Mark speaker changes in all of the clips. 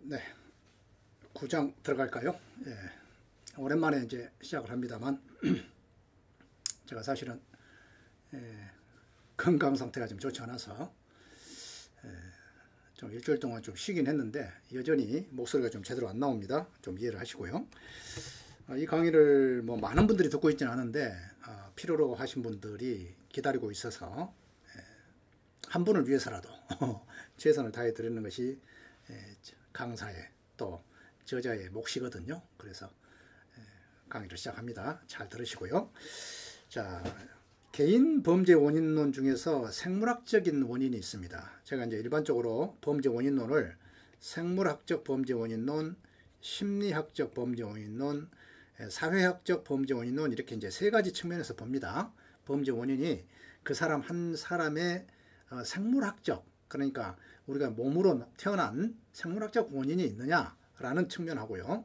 Speaker 1: 네, 9장 들어갈까요? 예, 오랜만에 이제 시작을 합니다만 제가 사실은 건강 상태가 좀 좋지 않아서 좀 일주일 동안 좀 쉬긴 했는데 여전히 목소리가 좀 제대로 안 나옵니다. 좀 이해를 하시고요. 이 강의를 뭐 많은 분들이 듣고 있지는 않은데 필요로 하신 분들이 기다리고 있어서 한 분을 위해서라도 최선을 다해 드리는 것이 강사의 또 저자의 몫이거든요. 그래서 강의를 시작합니다. 잘 들으시고요. 자, 개인 범죄 원인론 중에서 생물학적인 원인이 있습니다. 제가 이제 일반적으로 범죄 원인론을 생물학적 범죄 원인론, 심리학적 범죄 원인론, 사회학적 범죄 원인론 이렇게 이제 세 가지 측면에서 봅니다. 범죄 원인이 그 사람 한 사람의 생물학적, 그러니까 우리가 몸으로 태어난 생물학적 원인이 있느냐라는 측면하고요.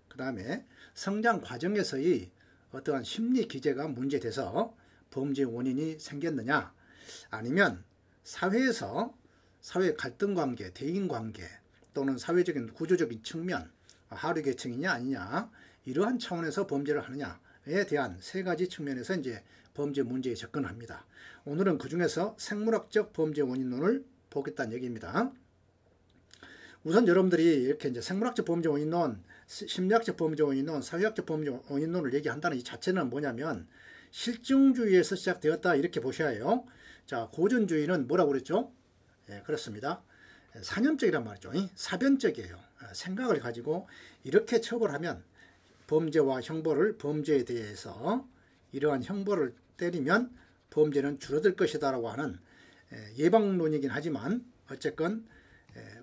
Speaker 1: 그 다음에 성장 과정에서의 어떠한 심리 기제가 문제돼서 범죄 원인이 생겼느냐, 아니면 사회에서 사회 갈등 관계, 대인 관계 또는 사회적인 구조적인 측면, 하류 계층이냐 아니냐 이러한 차원에서 범죄를 하느냐에 대한 세 가지 측면에서 이제 범죄 문제에 접근합니다. 오늘은 그 중에서 생물학적 범죄 원인론을 보겠다는 얘기입니다. 우선 여러분들이 이렇게 이제 생물학적 범죄 원인론, 심리학적 범죄 원인론, 사회학적 범죄 원인론을 얘기한다는 이 자체는 뭐냐면 실증주의에서 시작되었다 이렇게 보셔야 해요. 자, 고전주의는 뭐라고 그랬죠? 예, 그렇습니다. 사념적이란 말이죠. 사변적이에요. 생각을 가지고 이렇게 처벌하면 범죄와 형벌을 범죄에 대해서 이러한 형벌을 때리면 범죄는 줄어들 것이다라고 하는 예방론이긴 하지만 어쨌건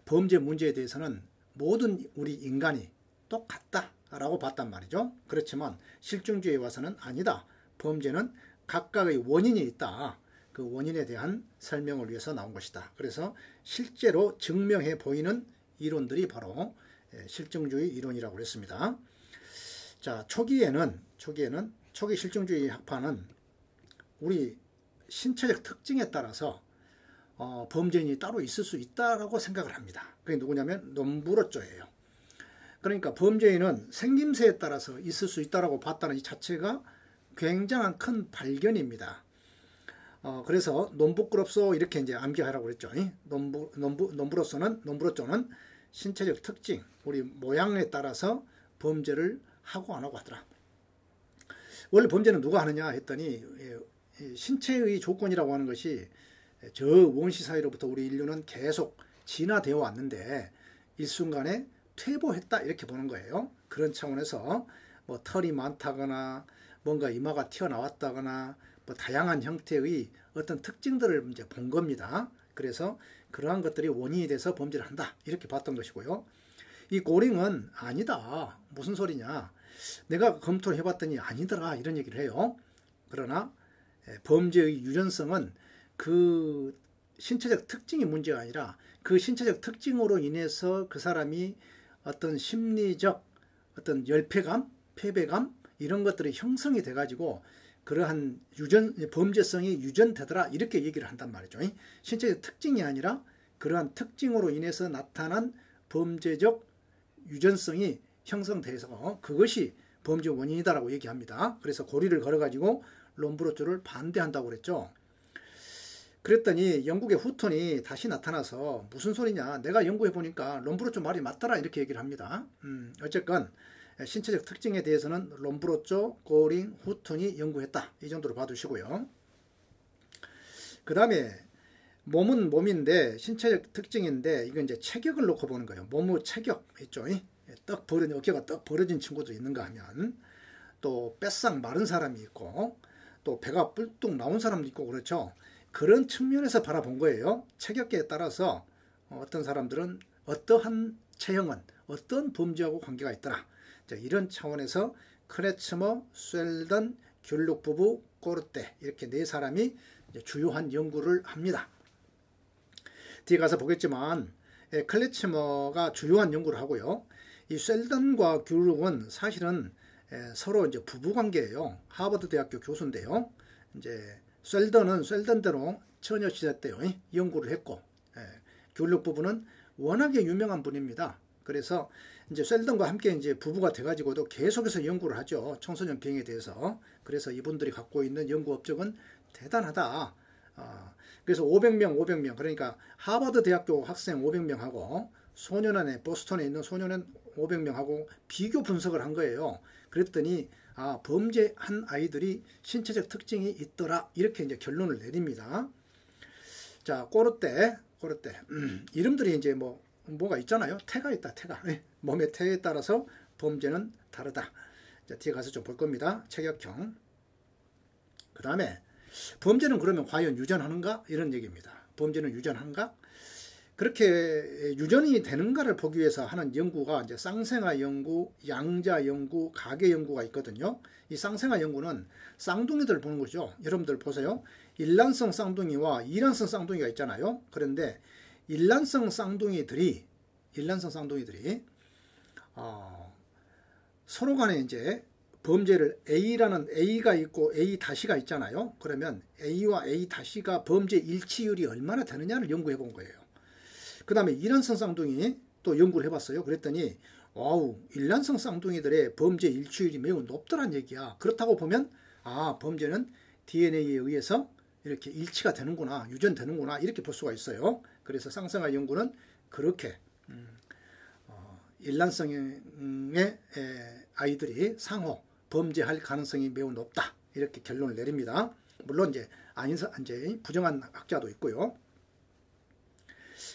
Speaker 1: 범죄 문제에 대해서는 모든 우리 인간이 똑같다라고 봤단 말이죠. 그렇지만 실증주의에 와서는 아니다. 범죄는 각각의 원인이 있다. 그 원인에 대한 설명을 위해서 나온 것이다. 그래서 실제로 증명해 보이는 이론들이 바로 실증주의 이론이라고 했습니다. 자, 초기 실증주의 학파는 우리 신체적 특징에 따라서 범죄인이 따로 있을 수 있다고 생각을 합니다. 그게 누구냐면 롬브로쪼예요. 그러니까 범죄인은 생김새에 따라서 있을 수 있다고 봤다는 이 자체가 굉장한 큰 발견입니다. 그래서 놈부끄럽소 이렇게 이제 암기하라고 그랬죠. 놈브로쪼는 신체적 특징, 우리 모양에 따라서 범죄를 하고 안 하고 하더라. 원래 범죄는 누가 하느냐 했더니 신체의 조건이라고 하는 것이 저 원시 사회로부터 우리 인류는 계속 진화되어 왔는데 일순간에 퇴보했다 이렇게 보는 거예요. 그런 차원에서 뭐 털이 많다거나 뭔가 이마가 튀어나왔다거나 뭐 다양한 형태의 어떤 특징들을 이제 본 겁니다. 그래서 그러한 것들이 원인이 돼서 범죄를 한다 이렇게 봤던 것이고요. 이 고링은 아니다. 무슨 소리냐. 내가 검토를 해봤더니 아니더라 이런 얘기를 해요. 그러나 범죄의 유전성은 그 신체적 특징이 문제가 아니라 그 신체적 특징으로 인해서 그 사람이 어떤 심리적 어떤 열패감, 패배감 이런 것들이 형성이 돼가지고 그러한 범죄성이 유전되더라 이렇게 얘기를 한단 말이죠. 신체적 특징이 아니라 그러한 특징으로 인해서 나타난 범죄적 유전성이 형성돼서 그것이 범죄 원인이다라고 얘기합니다. 그래서 고리를 걸어가지고 롬브로쪼를 반대한다고 그랬죠. 그랬더니 영국의 후턴이 다시 나타나서 무슨 소리냐, 내가 연구해보니까 롬브로쪼 말이 맞더라 이렇게 얘기를 합니다. 어쨌건 신체적 특징에 대해서는 롬브로쪼, 고링, 후턴이 연구했다 이 정도로 봐두시고요. 그 다음에 몸은 몸인데 신체적 특징인데 이건 이제 체격을 놓고 보는 거예요. 몸의 체격 있죠. 어깨가 떡 벌어진 친구도 있는가 하면 또 뺏상 마른 사람이 있고 또 배가 뿔뚝 나온 사람도 있고 그렇죠. 그런 측면에서 바라본 거예요. 체격계에 따라서 어떤 사람들은 어떠한 체형은 어떤 범죄하고 관계가 있더라. 자, 이런 차원에서 크레츠머, 셀던, 귤룩 부부, 꼬르테 이렇게 네 사람이 주요한 연구를 합니다. 뒤에 가서 보겠지만 클레츠머가 주요한 연구를 하고요. 이 셀던과 귤룩은 사실은 서로 이제 부부 관계예요. 하버드 대학교 교수인데요. 이제 셀던은 셀던대로 처녀 시대 때 연구를 했고, 귤룩 부부는 워낙에 유명한 분입니다. 그래서 이제 셀던과 함께 이제 부부가 돼가지고도 계속해서 연구를 하죠. 청소년 비행에 대해서. 그래서 이분들이 갖고 있는 연구 업적은 대단하다. 그래서 500명 그러니까 하버드 대학교 학생 500명하고 소년원에 보스턴에 있는 소년원 500명하고 비교 분석을 한 거예요. 그랬더니 범죄한 아이들이 신체적 특징이 있더라. 이렇게 이제 결론을 내립니다. 자, 꼬르떼. 이름들이 이제 뭐가 있잖아요. 태가 있다, 태가. 몸의 태에 따라서 범죄는 다르다. 자, 뒤에 가서 좀 볼 겁니다. 체격형. 그 다음에 범죄는 그러면 과연 유전하는가? 이런 얘기입니다. 범죄는 유전한가? 그렇게 유전이 되는가를 보기 위해서 하는 연구가 이제 쌍생아 연구, 양자 연구, 가계 연구가 있거든요. 이 쌍생아 연구는 쌍둥이들 보는 거죠. 여러분들 보세요. 일란성 쌍둥이와 이란성 쌍둥이가 있잖아요. 그런데 일란성 쌍둥이들이 서로 간에 이제 범죄를 A라는 A가 있고 A-가 있잖아요. 그러면 A와 A-가 범죄 일치율이 얼마나 되느냐를 연구해 본 거예요. 그 다음에 이란성 쌍둥이 또 연구를 해봤어요. 그랬더니 일란성 쌍둥이들의 범죄 일치율이 매우 높더란 얘기야. 그렇다고 보면 범죄는 DNA에 의해서 이렇게 일치가 되는구나, 유전되는구나 이렇게 볼 수가 있어요. 그래서 쌍생아 연구는 그렇게 일란성의 아이들이 상호 범죄할 가능성이 매우 높다 이렇게 결론을 내립니다. 물론 이제 부정한 학자도 있고요.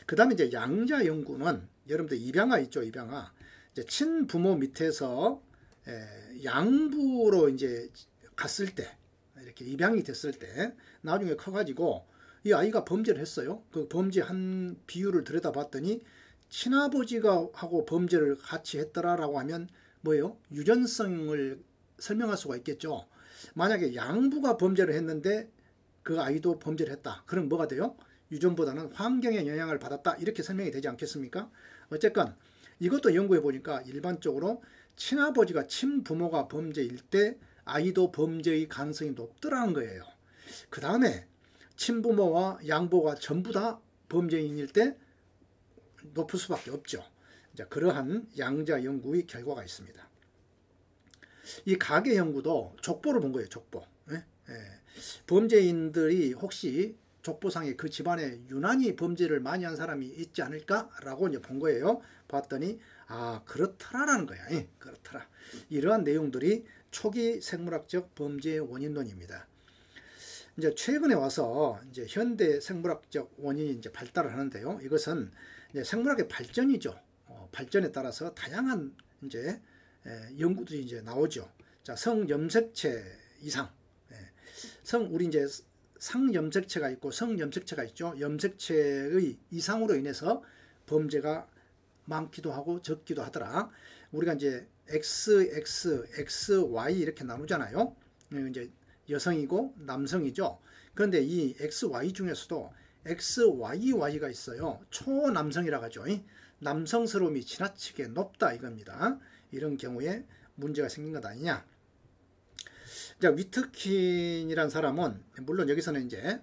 Speaker 1: 그 다음에 이제 양자 연구는 여러분들 입양아 있죠, 입양아. 이제 친부모 밑에서 양부로 이제 갔을 때, 이렇게 입양이 됐을 때, 나중에 커가지고 이 아이가 범죄를 했어요. 그 범죄한 비율을 들여다봤더니 친아버지가 하고 범죄를 같이 했더라라고 하면 뭐예요? 유전성을 설명할 수가 있겠죠. 만약에 양부가 범죄를 했는데 그 아이도 범죄를 했다. 그럼 뭐가 돼요? 유전보다는 환경의 영향을 받았다. 이렇게 설명이 되지 않겠습니까? 어쨌건 이것도 연구해 보니까 일반적으로 친아버지가 친부모가 범죄일 때 아이도 범죄의 가능성이 높더라는 거예요. 그 다음에 친부모와 양부가 전부 다 범죄인일 때 높을 수밖에 없죠. 자, 그러한 양자 연구의 결과가 있습니다. 이 가계 연구도 족보를 본 거예요. 족보. 범죄인들이 혹시 족보상에 그 집안에 유난히 범죄를 많이 한 사람이 있지 않을까라고 이제 본 거예요. 봤더니 그렇더라라는 거야. 그렇더라. 이러한 내용들이 초기 생물학적 범죄의 원인론입니다. 이제 최근에 와서 이제 현대 생물학적 원인이 이제 발달을 하는데요. 이것은 이제 생물학의 발전이죠. 발전에 따라서 다양한 이제 연구들이 이제 나오죠. 자, 성염색체 이상. 우리 이제 상염색체가 있고 성염색체가 있죠. 염색체의 이상으로 인해서 범죄가 많기도 하고 적기도 하더라. 우리가 이제 XX, XY 이렇게 나누잖아요. 이제 여성이고 남성이죠. 그런데 이 XY 중에서도 XYY가 있어요. 초남성이라고 하죠. 남성스러움이 지나치게 높다 이겁니다. 이런 경우에 문제가 생긴 것 아니냐. 자, 위트킨이란 사람은 물론 여기서는 이제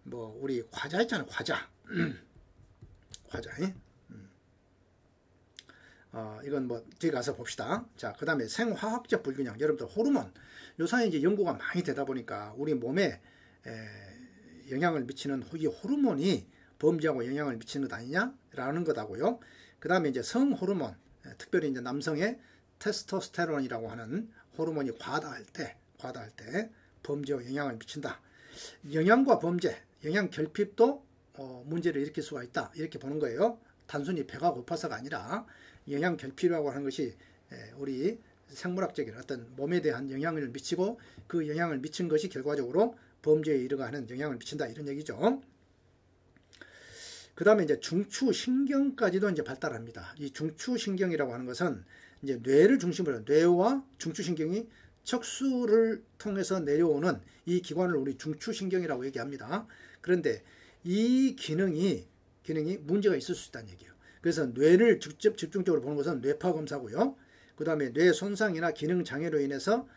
Speaker 1: 우리 과자 있잖아요. 과자. 과자. 이건 뒤에 가서 봅시다. 자, 그 다음에 생화학적 불균형. 여러분들 호르몬. 요사이 이제 연구가 많이 되다 보니까 우리 몸에 영향을 미치는 이 호르몬이 범죄하고 영향을 미치는 것 아니냐라는 것하고요. 그 다음에 이제 성호르몬. 특별히 이제 남성의 테스토스테론이라고 하는 호르몬이 과다할 때 범죄에 영향을 미친다. 영양과 범죄, 영양 결핍도 문제를 일으킬 수가 있다. 이렇게 보는 거예요. 단순히 배가 고파서가 아니라 영양 결핍이라고 하는 것이 우리 생물학적인 어떤 몸에 대한 영향을 미치고 그 영향을 미친 것이 결과적으로 범죄에 이르가는 영향을 미친다. 이런 얘기죠. 그 다음에 이제 중추신경까지도 이제 발달합니다. 이 중추신경이라고 하는 것은 이제 뇌를 중심으로 뇌와 중추신경이 척수를 통해서 내려오는 이 기관을 우리 중추신경이라고 얘기합니다. 그런데 이 기능이 문제가 있을 수 있다는 얘기예요. 그래서 뇌를 직접 집중적으로 보는 것은 뇌파 검사고요. 그 다음에 뇌 손상이나 기능 장애로 인해서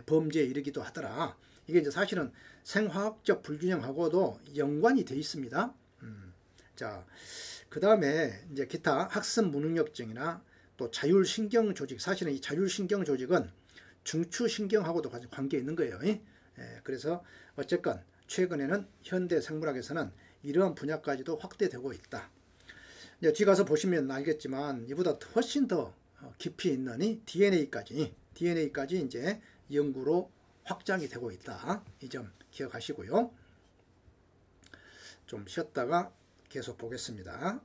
Speaker 1: 범죄에 이르기도 하더라. 이게 이제 사실은 생화학적 불균형하고도 연관이 돼 있습니다. 자, 그 다음에 이제 기타 학습 무능력증이나 또 자율신경 조직, 사실은 이 자율신경 조직은 중추신경하고도 관계 있는 거예요. 그래서 어쨌건 최근에는 현대 생물학에서는 이러한 분야까지도 확대되고 있다. 이제 뒤 가서 보시면 알겠지만 이보다 훨씬 더 깊이 있는 이 DNA까지 이제 연구로 확장이 되고 있다. 이 점 기억하시고요. 좀 쉬었다가 계속 보겠습니다.